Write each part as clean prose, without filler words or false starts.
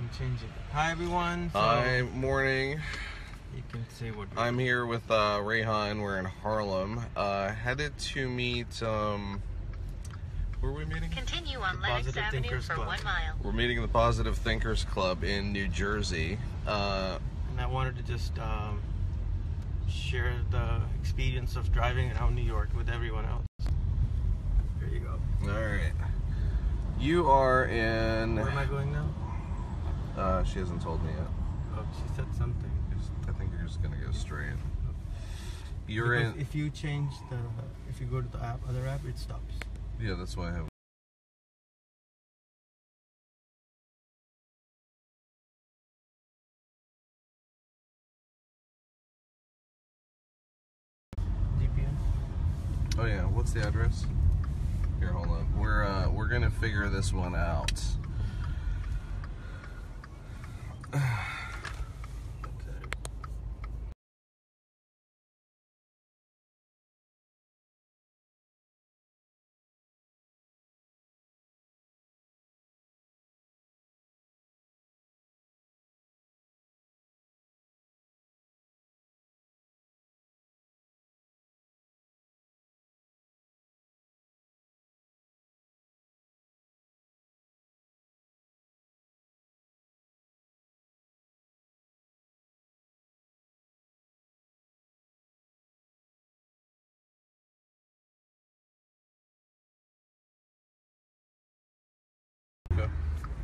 I'm changing it. Hi everyone. So Hi, morning. You can say what I'm here with Rayhan. We're in Harlem. Headed to meet, where are we meeting? Continue on Lenox Avenue for 1 mile. We're meeting the Positive Thinkers Club in New Jersey. And I wanted to just share the experience of driving around New York with everyone else. There you go. Alright. You are in... Where am I going now? She hasn't told me yet. Oh, she said something. I think you're just gonna go straight. You're because in... if you change the... If you go to the other app, it stops. Yeah, that's why I have... GPS? Oh yeah, what's the address? Here, hold on. We're gonna figure this one out.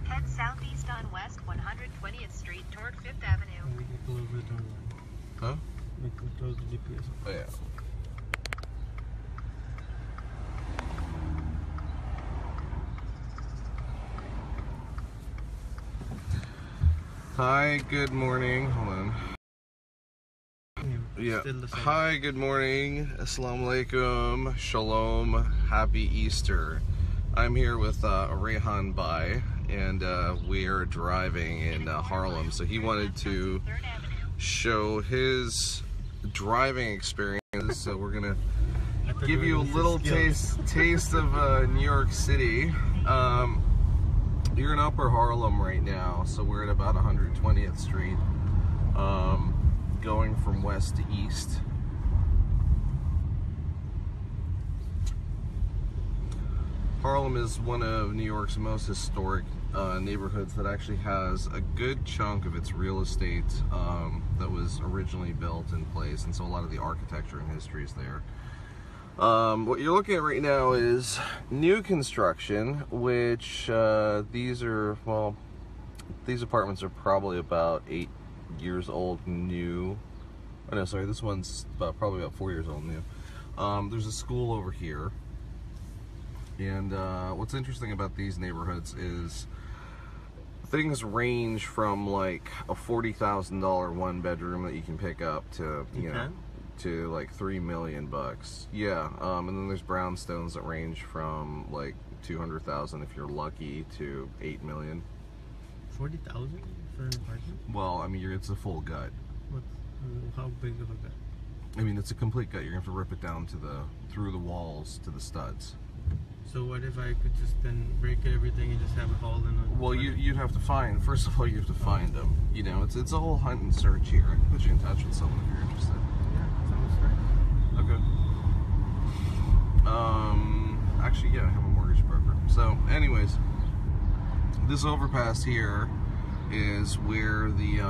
Head southeast on West 120th Street toward 5th Avenue. We can close it online. Huh? We can close the GPS. Oh yeah. Hi, good morning. Hold on. Yeah. Still the same. Hi, good morning. Assalamu alaikum. Shalom. Happy Easter. I'm here with Rayhan Bai, and we are driving in Harlem. So he wanted to show his driving experience. So we're gonna give you a little taste of New York City. You're in Upper Harlem right now, so we're at about 120th Street, going from west to east. Harlem is one of New York's most historic neighborhoods that actually has a good chunk of its real estate that was originally built in place, and so a lot of the architecture and history is there. What you're looking at right now is new construction, which these apartments are probably about 8 years old new. Oh no, sorry, this one's probably about 4 years old new. There's a school over here. And what's interesting about these neighborhoods is things range from like a $40,000 one bedroom that you can pick up to, you know, to like $3 million bucks. Yeah, and then there's brownstones that range from like 200,000 if you're lucky to 8 million. 40,000 for an apartment? Well, I mean, it's a full gut. How big of a gut? I mean, it's a complete gut. You're gonna have to rip it down to through the walls to the studs. So what if I could just then break everything and just have it hauled in? Well, you'd have to find. First of all, you have to find them. You know, it's a whole hunt and search here. I can put you in touch with someone if you're interested. Yeah, sounds Okay. right. Actually, yeah, I have a mortgage broker. So, anyways, this overpass here is where the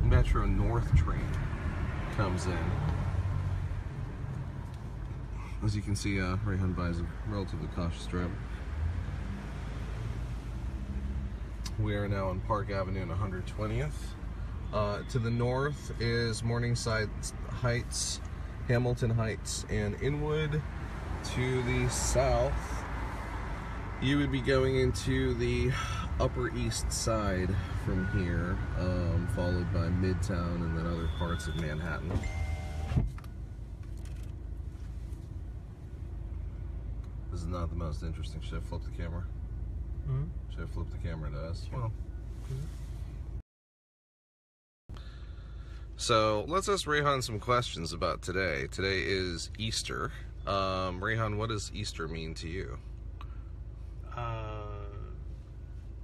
Metro North train comes in. As you can see, Rayhan Bai is a relatively cautious driver. We are now on Park Avenue and 120th. To the north is Morningside Heights, Hamilton Heights, and Inwood. To the south, you would be going into the Upper East Side from here, followed by Midtown and then other parts of Manhattan. This is not the most interesting. Should I flip the camera? Hmm? Should I flip the camera to us? Well, so let's ask Rayhan some questions about today. Today is Easter. Rayhan, what does Easter mean to you?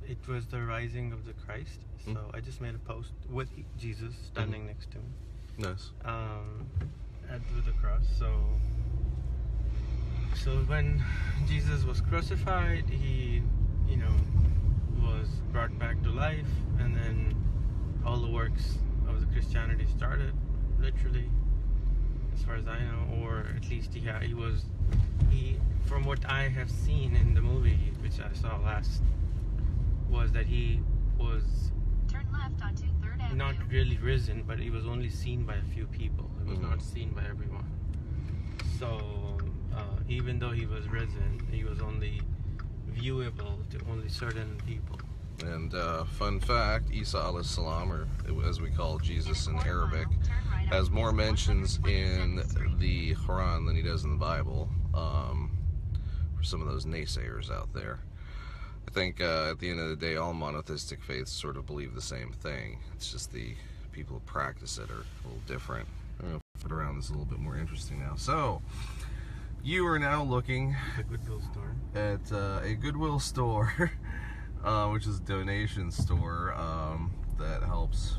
it was the rising of the Christ. So I just made a post with Jesus standing next to me. Nice. With the cross. So when Jesus was crucified, he, was brought back to life, and then all the works of the Christianity started, literally, as far as I know, or at least he from what I have seen in the movie, which I saw last, was that he was Turn left onto 3rd Avenue. not really risen, but he was only seen by a few people. He was not seen by everyone. So even though he was risen, he was only viewable to only certain people. And fun fact, Isa alayhi salam, or as we call Jesus in Arabic, has more mentions in the Quran than he does in the Bible, for some of those naysayers out there. I think at the end of the day, all monotheistic faiths sort of believe the same thing. It's just the people who practice it are a little different. I'm going to flip it around. This is a little bit more interesting now. So, you are now looking The Goodwill store. at a Goodwill store, which is a donation store that helps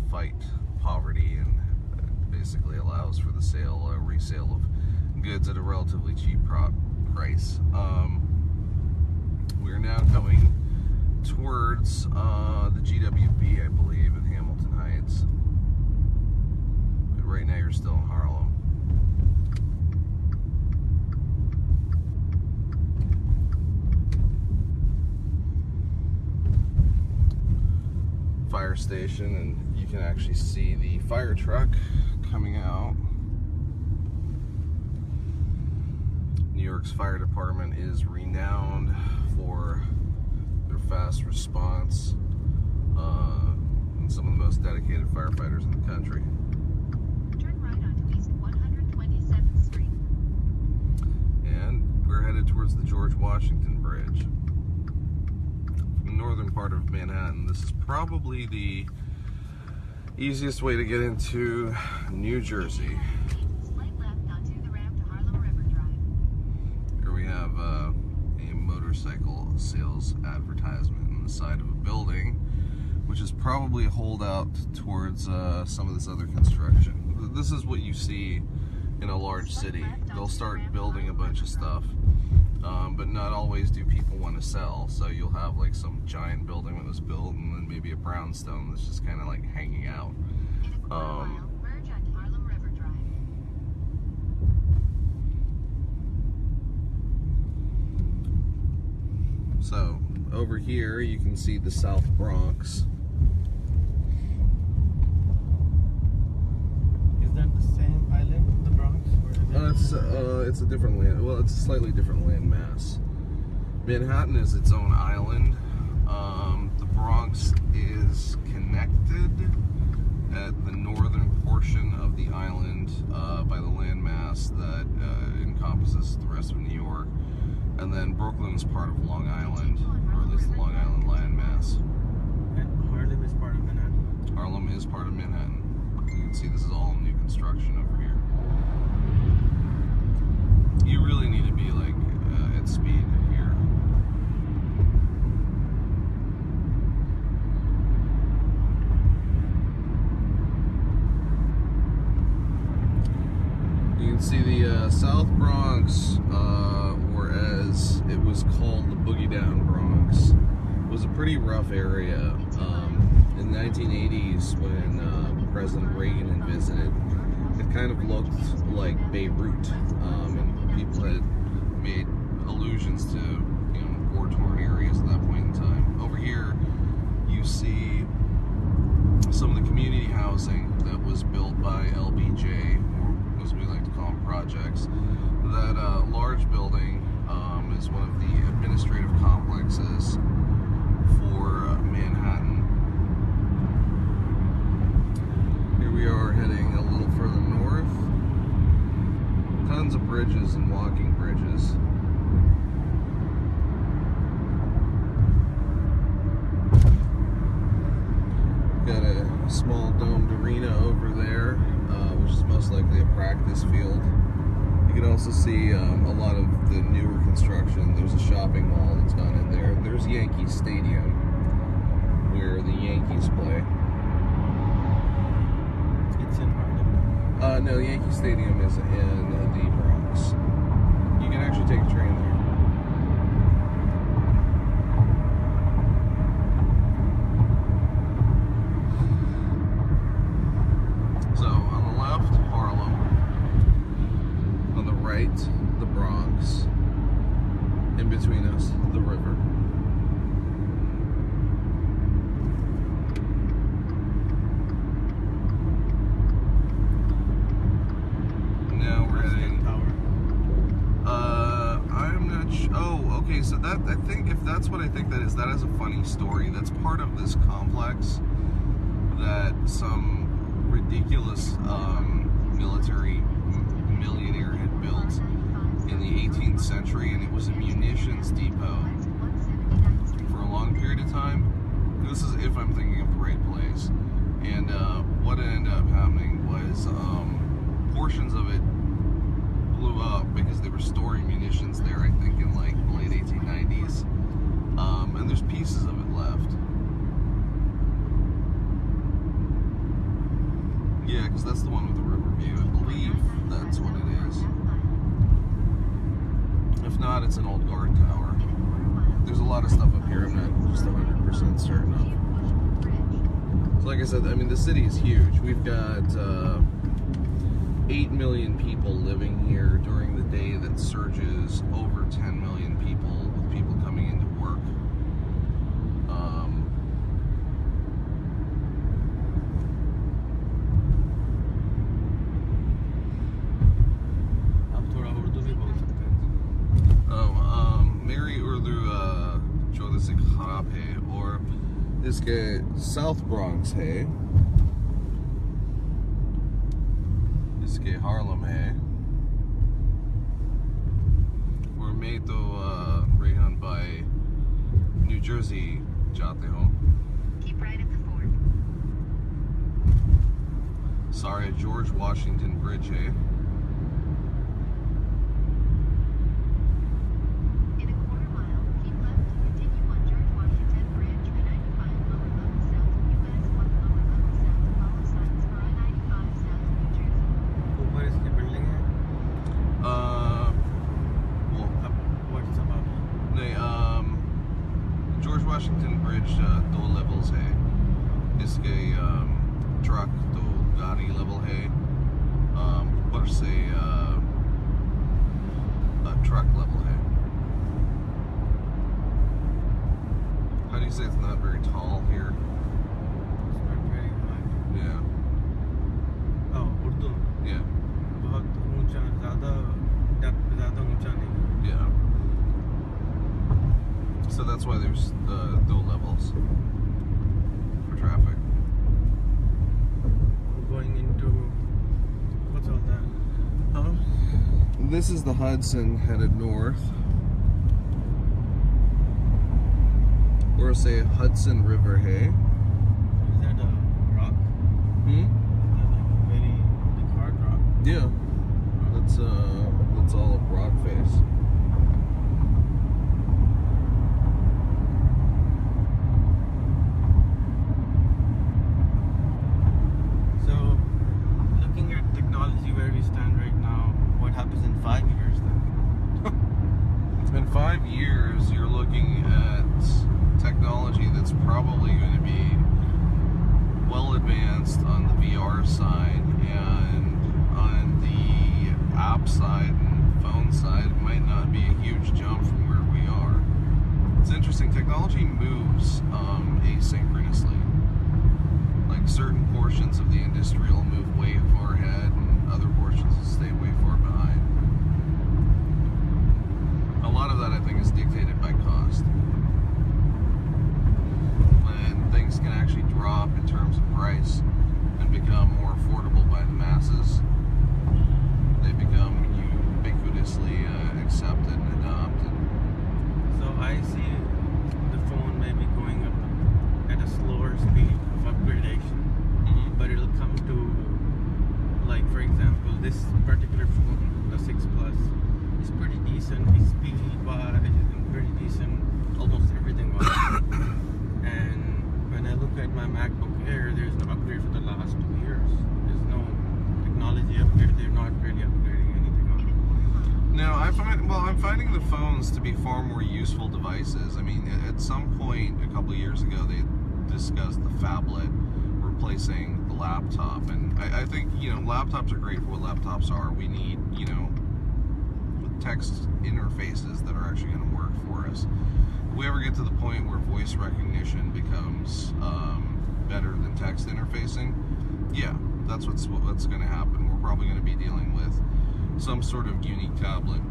fight poverty and basically allows for the resale of goods at a relatively cheap price. We're now going towards the GWB, I believe, in Hamilton Heights. But right now you're still in Harlem. Fire station, and you can actually see the fire truck coming out. New York's fire department is renowned for their fast response and some of the most dedicated firefighters in the country. Turn right onto East 127th Street. And we're headed towards the George Washington Bridge. From the northern part of Manhattan, this is probably the easiest way to get into New Jersey. Slight left onto the ramp to Harlem River Drive. Here we have a motorcycle sales advertisement on the side of a building, which is probably a holdout towards some of this other construction. This is what you see in a large city. They'll start building a bunch of stuff, but not always do people want to sell. So you'll have like some giant building that was built, and then maybe a brownstone that's just kind of like hanging out. In a quarter mile, merge onto Harlem River Drive. So over here you can see the South Bronx. Is that the same island, the Bronx? Or is it It's a different land. Well, it's a slightly different land mass. Manhattan is its own island. The Bronx is connected at the northern portion of the island by the landmass that encompasses the rest of New York. And then Brooklyn's part of Long Island, or at least the Long Island landmass. And Harlem is part of Manhattan. Harlem is part of Manhattan. You can see this is all new construction over here. You really need to be like at speed here. You can see the South Bronx, or as it was called, the Boogie Down Bronx, was a pretty rough area. In the 1980s, when President Reagan had visited, it kind of looked like Beirut, and people had made allusions to, war-torn areas at that point in time. Over here, you see some of the community housing that was built by LBJ, or as we like to call them, projects. That large building is one of the administrative complexes for Manhattan. Here we are heading a little further north. Tons of bridges and walking bridges. Got a small domed arena over there, which is most likely a practice field. You can also see a lot of the newer construction. There's a shopping mall that's gone in there. There's Yankee Stadium. No, Yankee Stadium is in the Bronx. You can actually take a train there. So, on the left, Harlem. On the right, the Bronx. In between us, the river. Now we're heading. I'm not sure. Oh, okay. So that, I think, if that's what I think that is a funny story. That's part of this complex that some ridiculous military millionaire had built in the 18th century, and it was a munitions depot for a long period of time. This is if I'm thinking of the right place. And what ended up happening was portions of it blew up because they were storing munitions there, I think, in like the late 1890s. And there's pieces of it left. Yeah, because that's the one with the river view. I believe that's what it is. If not, it's an old guard tower. There's a lot of stuff up here I'm not just 100% certain of. So like I said, I mean, the city is huge. We've got 8 million people living here during the day that surges over 10 million people, with people coming into work. Mary Urdu जो जैसे खराब है, और इसके South Bronx है, इसके Harlem है, और मैं तो Rehan by New Jersey जाते हो. Keep right at the fort. Sorry, George Washington Bridge है. In a quarter mile, keep left to continue on George Washington Bridge, I-95 lower level south, US 1 lower level south, follow signs for I-95 south, New Jersey. ऊपर इसकी building है. Well, What's about? नहीं, George Washington Bridge 2 levels है. इसके truck 2 गाड़ी level है. ऊपर से truck level है. How do you say it's not very tall here? It's not very high. Yeah. Oh, Urdu. Yeah. बहुत ऊंचा, ज़्यादा depth पे ज़्यादा ऊंचा नहीं. Yeah. So that's why there's dual levels for traffic. We're going into what's all that? This is the Hudson headed north. Or say Hudson River, hey? Is that a rock? Hmm? Is that like a very big hard rock? Yeah. That's all a rock face. So, looking at technology where we stand right now, what happens in 5 years then? In 5 years, you're looking at technology that's probably going to be well advanced on the VR side, and on the app side and phone side, it might not be a huge jump from where we are. It's interesting, technology moves asynchronously. Like certain portions of the industry will move way far ahead, and other portions will stay way far behind. A lot of that, I think, is dictated by cost. When things can actually drop in terms of price and become more affordable by the masses, they become ubiquitously accepted and adopted. So I see the phone maybe going up at a slower speed of upgradation, but it'll come to, like, for example, this particular phone, the 6 Plus, is pretty decent. Its speed-wise is pretty decent, almost everything-wise. And when I look at my MacBook Air, there's no upgrade for the last 2 years. There's no technology technology upgrade. They're not really upgrading anything on it. No, I'm finding the phones to be far more useful devices. I mean, at some point a couple of years ago, they discussed the phablet replacing the laptop, and I think, you know, laptops are great for what laptops are. We need, you know, text interfaces that are actually going to work for us. If we ever get to the point where voice recognition becomes better than text interfacing, yeah, that's what's going to happen. We're probably going to be dealing with some sort of unique tablet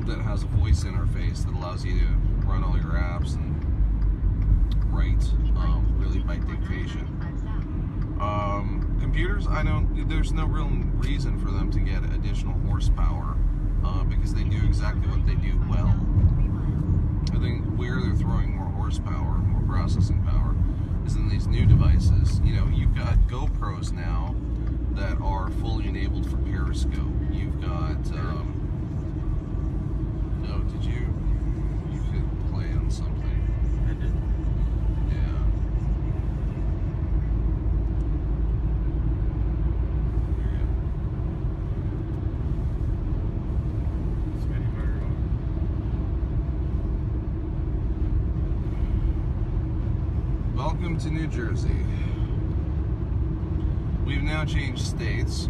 that has a voice interface that allows you to run all your apps and write really by dictation. Computers, there's no real reason for them to get additional horsepower because they do exactly what they do well. I think where they're throwing more horsepower, more processing power, is in these new devices. You know, you've got GoPros now that are fully enabled for Periscope. You've got, you could play on something. I did. Yeah. It's very hard. Welcome to New Jersey. We've now changed states.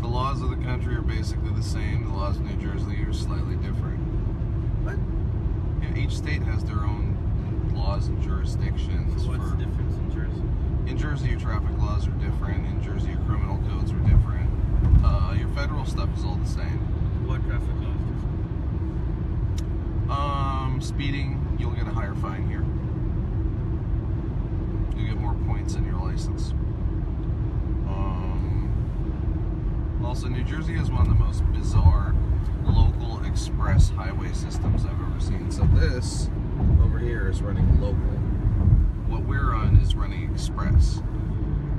The laws of the country are basically the same. The laws of New Jersey are slightly different. What? Yeah, each state has their own laws and jurisdictions. So what's the difference in Jersey? In Jersey, your traffic laws are different. In Jersey, your criminal codes are different. Your federal stuff is all the same. What traffic laws different? Speeding, you'll get a higher fine here. You get more points in your license. Also, New Jersey has one of the most bizarre local express highway systems I've ever seen. So this over here is running local. What we're on is running express.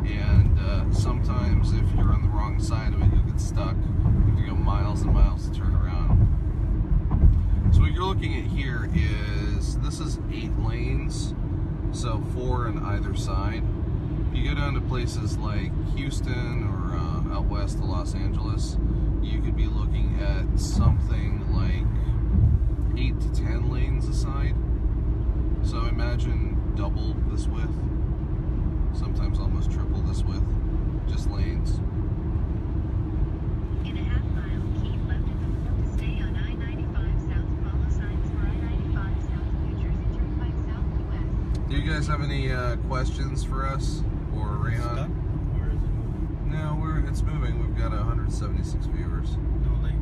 And sometimes if you're on the wrong side of it, you'll get stuck. You have to go miles and miles to turn around. So what you're looking at here is, this is 8 lanes, so 4 on either side. If you go down to places like Houston or out west to Los Angeles, you could be looking at something like 8 to 10 lanes a side. So imagine double this width, sometimes almost triple this width, just lanes. In a half mile, keep left at the fork to stay on I-95 south. Follow signs for I-95 south, New Jersey Turnpike southwest. Do you guys have any questions for us or Rehan? Stuck? Or is it moving? No, it's moving. We've got 176 viewers. No, like